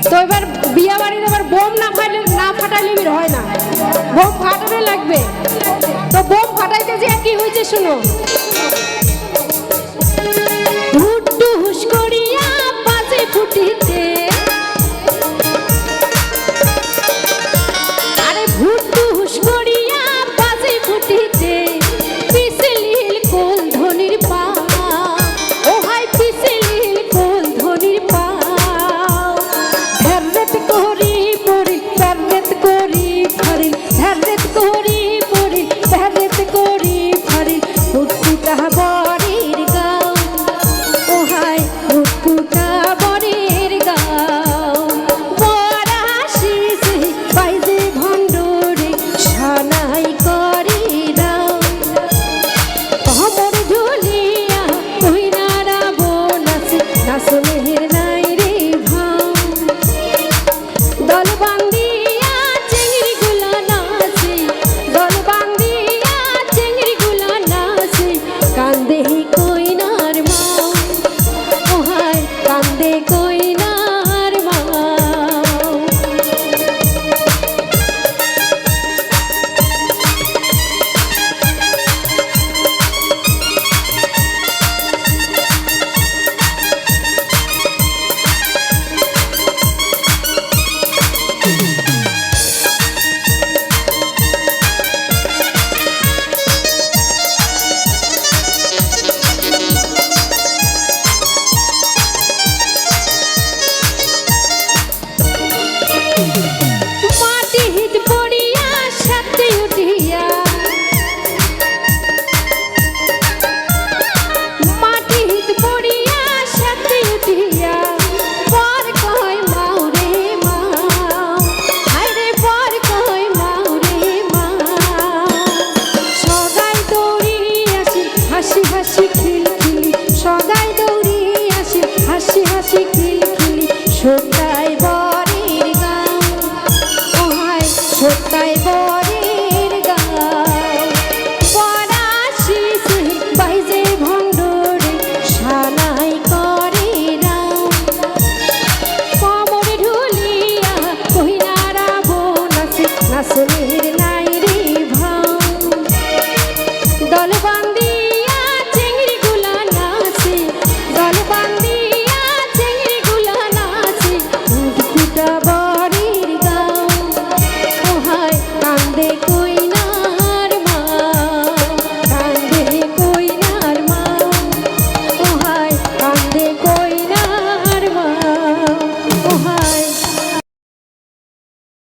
তো এবার বিয়া বাড়ির এবার বোম না ফাটাইলে বের হয় না, বোম ফাটানো লাগবে। তো বোম ফাটাইতে যে কি হয়েছে শুনো। হুট্টু হুস করিয়া বাজে ফুটিতে, আরে হুট্টু হুস করিয়া বাজে ফুটিতে, পিছলিল কোল ধনির পা, ও হাই পিছলিল কোল ধনির পা। ধ্যারেত করি পড়ি ধ্যারেত করি ফারিল, ধ্যারেত করি পড়ি ধ্যারেত করি ফারিল, হুটকুটা বড়ির গাও, ও হাই হুটকুটা বড়ির গাও। বড়া শিশে বাইজে ভণ্ডরে সানাই করি দাও, কমর ঝুলিয়া কইনারা বোনাসে নাচনের নাই রে ভাও। দল বান্ধিয়া চেংড়ি গুলা নাচে, দল বান্ধিয়া চেংড়ি গুলা নাচে, কান্দে কইনার মাও, ও হায় কান্দে কইনার মাও। মাটি হিত পড়িয়া সাথে উঠিয়া, মাটি হিত পড়িয়া সাথে উঠিয়া, পর কয় মাও রে মাও, হায় রে পর কয় মাও রে মাও। সগাই দৌড়ি আসি হাসি হাসি খিলখিলি, সগাই দৌড়ি আসি হাসি হাসি খিলখিলি,